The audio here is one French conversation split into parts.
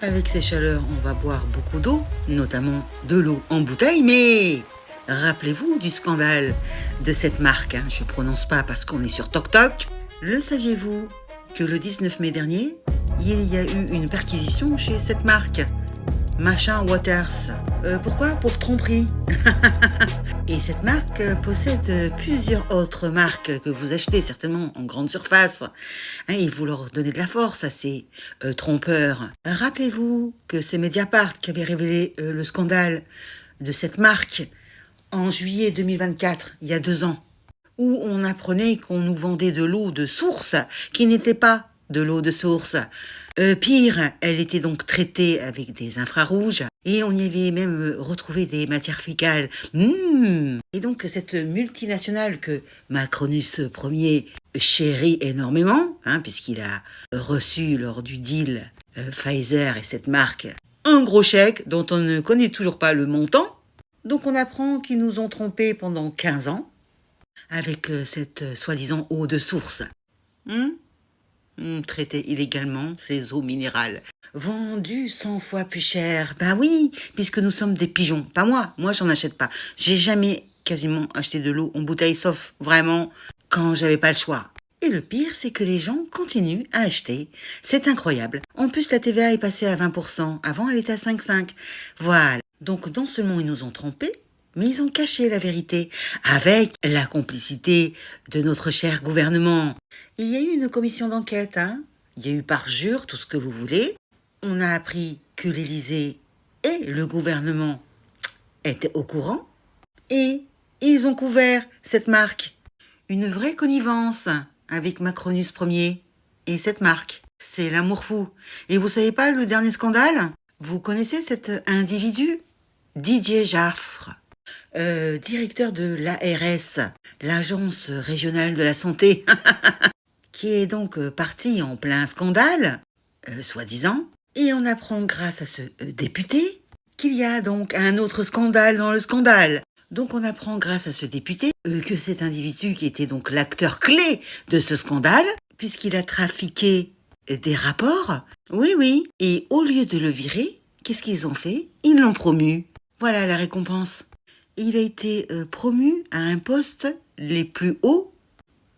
Avec ces chaleurs, on va boire beaucoup d'eau, notamment de l'eau en bouteille, mais rappelez-vous du scandale de cette marque, hein. Je prononce pas parce qu'on est sur Toc Toc. Le saviez-vous que le 19 mai dernier, il y a eu une perquisition chez cette marque, Machin Waters. Pourquoi? Pour tromperie. Et cette marque possède plusieurs autres marques que vous achetez certainement en grande surface. Hein, et vous leur donnez de la force à ces trompeurs. Rappelez-vous que c'est Mediapart qui avait révélé le scandale de cette marque en juillet 2024, il y a 2 ans, où on apprenait qu'on nous vendait de l'eau de source qui n'était pas de l'eau de source. Pire, elle était donc traitée avec des infrarouges et on y avait même retrouvé des matières fécales. Et donc cette multinationale que Macronus Ier chérit énormément, hein, puisqu'il a reçu lors du deal Pfizer et cette marque un gros chèque dont on ne connaît toujours pas le montant. Donc on apprend qu'ils nous ont trompés pendant 15 ans avec cette soi-disant eau de source. Traiter illégalement ces eaux minérales. Vendues 100 fois plus cher. Ben oui, puisque nous sommes des pigeons. Pas moi j'en achète pas. J'ai jamais quasiment acheté de l'eau en bouteille, sauf vraiment quand j'avais pas le choix. Et le pire, c'est que les gens continuent à acheter. C'est incroyable. En plus, la TVA est passée à 20%. Avant, elle était à 5,5. Voilà. Donc non seulement ils nous ont trompés, mais ils ont caché la vérité, avec la complicité de notre cher gouvernement. Il y a eu une commission d'enquête, hein. Il y a eu parjure, tout ce que vous voulez. On a appris que l'Élysée et le gouvernement étaient au courant. Et ils ont couvert cette marque. Une vraie connivence avec Macronus Ier et cette marque. C'est l'amour fou. Et vous savez pas le dernier scandale? Vous connaissez cet individu? Didier Jaffre. Directeur de l'ARS, l'Agence régionale de la santé, qui est donc parti en plein scandale, soi-disant, et on apprend grâce à ce député qu'il y a donc un autre scandale dans le scandale. Donc on apprend grâce à ce député que cet individu qui était donc l'acteur clé de ce scandale, puisqu'il a trafiqué des rapports, oui, et au lieu de le virer, qu'est-ce qu'ils ont fait? Ils l'ont promu. Voilà la récompense. Il a été promu à un poste les plus hauts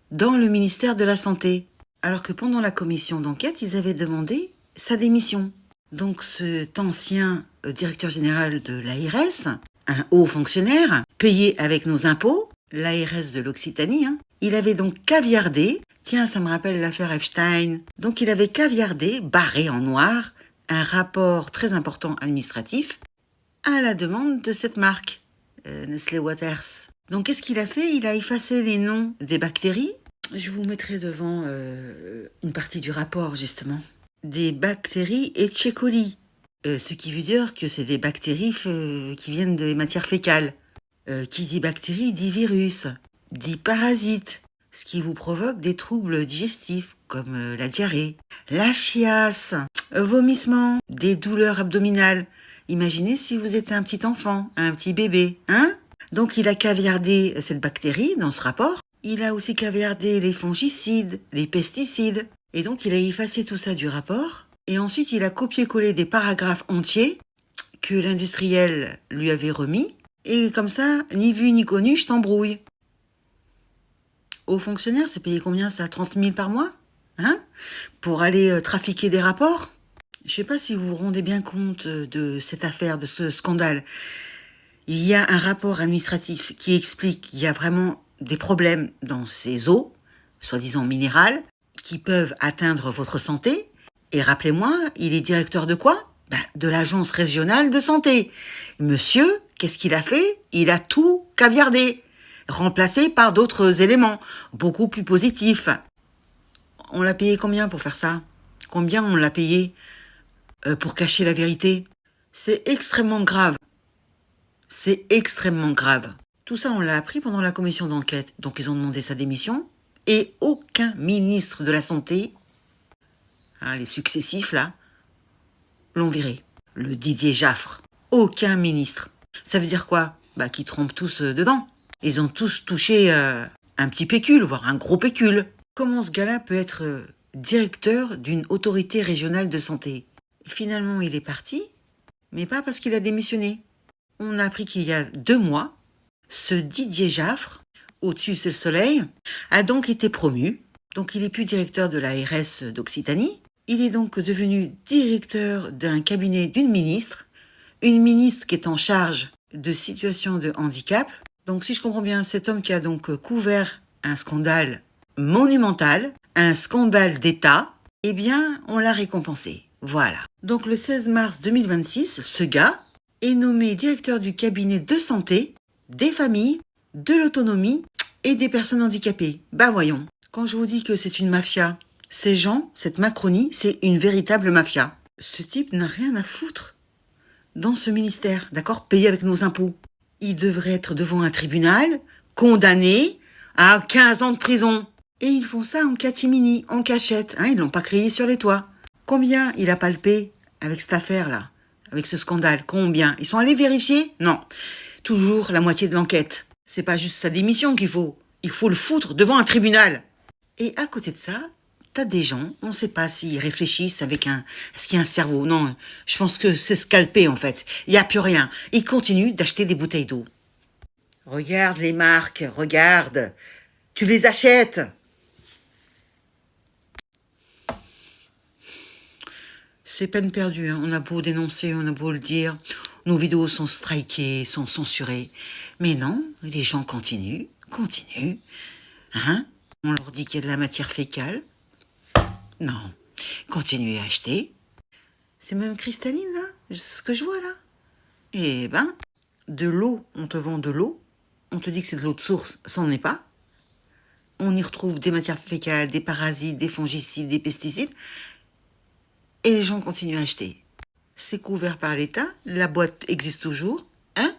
dans le ministère de la Santé. Alors que pendant la commission d'enquête, ils avaient demandé sa démission. Donc cet ancien directeur général de l'ARS, un haut fonctionnaire, payé avec nos impôts, l'ARS de l'Occitanie, hein, il avait donc caviardé, tiens ça me rappelle l'affaire Epstein, donc il avait caviardé, barré en noir, un rapport très important administratif à la demande de cette marque. Nestlé Waters. Donc qu'est-ce qu'il a fait? Il a effacé les noms des bactéries. Je vous mettrai devant une partie du rapport justement. Des bactéries Escherichia coli. Ce qui veut dire que c'est des bactéries qui viennent des matières fécales. Qui dit bactérie dit virus, dit parasite. Ce qui vous provoque des troubles digestifs comme la diarrhée, la chiasse, vomissements, des douleurs abdominales. Imaginez si vous êtes un petit enfant, un petit bébé, hein? Donc il a caviardé cette bactérie dans ce rapport. Il a aussi caviardé les fongicides, les pesticides. Et donc il a effacé tout ça du rapport. Et ensuite il a copié-collé des paragraphes entiers que l'industriel lui avait remis. Et comme ça, ni vu ni connu, je t'embrouille. Aux fonctionnaires, c'est payé combien ça? 30 000 par mois? Hein? Pour aller trafiquer des rapports? Je ne sais pas si vous vous rendez bien compte de cette affaire, de ce scandale. Il y a un rapport administratif qui explique qu'il y a vraiment des problèmes dans ces eaux, soi-disant minérales, qui peuvent atteindre votre santé. Et rappelez-moi, il est directeur de quoi? De l'Agence régionale de santé. Monsieur, qu'est-ce qu'il a fait? Il a tout caviardé, remplacé par d'autres éléments, beaucoup plus positifs. On l'a payé combien pour faire ça? Combien on l'a payé pour cacher la vérité? C'est extrêmement grave. C'est extrêmement grave. Tout ça, on l'a appris pendant la commission d'enquête. Donc, ils ont demandé sa démission. Et aucun ministre de la Santé, les successifs, là, l'ont viré. Le Didier Jaffre. Aucun ministre. Ça veut dire quoi? Qu'ils trompent tous dedans. Ils ont tous touché un petit pécule, voire un gros pécule. Comment ce gars-là peut être directeur d'une autorité régionale de santé? Finalement, il est parti, mais pas parce qu'il a démissionné. On a appris qu'il y a 2 mois, ce Didier Jaffre, au-dessus c'est le soleil, a donc été promu. Donc il est plus directeur de la RS d'Occitanie. Il est donc devenu directeur d'un cabinet d'une ministre. Une ministre qui est en charge de situations de handicap. Donc si je comprends bien, cet homme qui a donc couvert un scandale monumental, un scandale d'État, eh bien, on l'a récompensé. Voilà. Donc le 16 mars 2026, ce gars est nommé directeur du cabinet de santé, des familles, de l'autonomie et des personnes handicapées. Bah voyons, quand je vous dis que c'est une mafia, ces gens, cette Macronie, c'est une véritable mafia. Ce type n'a rien à foutre dans ce ministère, d'accord, payé avec nos impôts. Il devrait être devant un tribunal, condamné à 15 ans de prison. Et ils font ça en catimini, en cachette, hein, ils l'ont pas crié sur les toits. Combien il a palpé avec cette affaire-là, avec ce scandale? Combien? Ils sont allés vérifier? Non. Toujours la moitié de l'enquête. C'est pas juste sa démission qu'il faut. Il faut le foutre devant un tribunal. Et à côté de ça, t'as des gens, on sait pas s'ils réfléchissent avec est-ce qu'il y a un cerveau? Non, je pense que c'est scalpé en fait. Il y a plus rien. Ils continuent d'acheter des bouteilles d'eau. Regarde les marques, regarde. Tu les achètes. C'est peine perdue, hein. On a beau dénoncer, on a beau le dire. Nos vidéos sont strikées, sont censurées. Mais non, les gens continuent. Hein? On leur dit qu'il y a de la matière fécale. Non, continuez à acheter. C'est même cristalline, là, ce que je vois, là. Eh ben, de l'eau, on te vend de l'eau. On te dit que c'est de l'eau de source, ça n'en est pas. On y retrouve des matières fécales, des parasites, des fongicides, des pesticides. Et les gens continuent à acheter. C'est couvert par l'État, la boîte existe toujours, hein?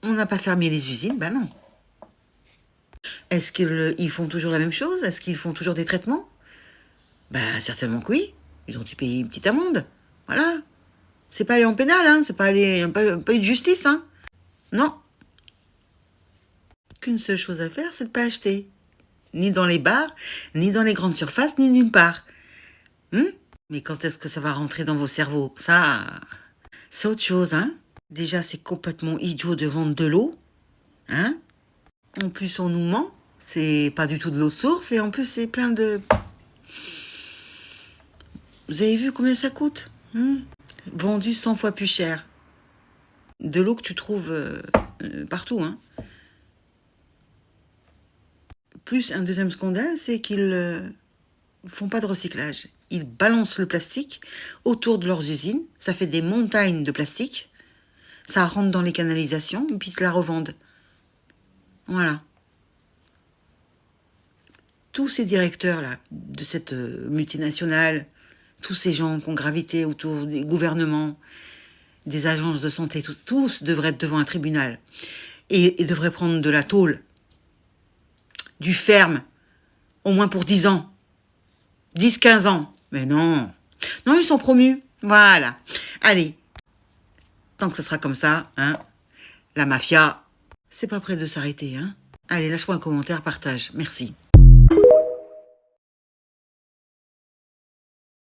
On n'a pas fermé les usines, ben non. Est-ce qu'ils font toujours la même chose? Est-ce qu'ils font toujours des traitements? Ben certainement que oui. Ils ont dû payer une petite amende. Voilà. C'est pas aller en pénal, hein? C'est pas aller, pas eu de justice, hein? Non. Qu'une seule chose à faire, c'est de pas acheter. Ni dans les bars, ni dans les grandes surfaces, ni nulle part. Mais quand est-ce que ça va rentrer dans vos cerveaux? Ça, c'est autre chose, hein? Déjà, c'est complètement idiot de vendre de l'eau, hein? En plus, on nous ment. C'est pas du tout de l'eau de source. Et en plus, c'est plein de... Vous avez vu combien ça coûte? Vendu 100 fois plus cher. De l'eau que tu trouves partout, hein? Plus, un deuxième scandale, c'est qu'ils font pas de recyclage. Ils balancent le plastique autour de leurs usines. Ça fait des montagnes de plastique. Ça rentre dans les canalisations et puis ils te la revendent. Voilà. Tous ces directeurs-là, de cette multinationale, tous ces gens qui ont gravité autour des gouvernements, des agences de santé, tous devraient être devant un tribunal et devraient prendre de la tôle, du ferme, au moins pour 10 ans, 10-15 ans. Mais non, non, ils sont promus, voilà. Allez, tant que ce sera comme ça, hein, la mafia, c'est pas près de s'arrêter, hein. Allez, lâche-moi un commentaire, partage, merci.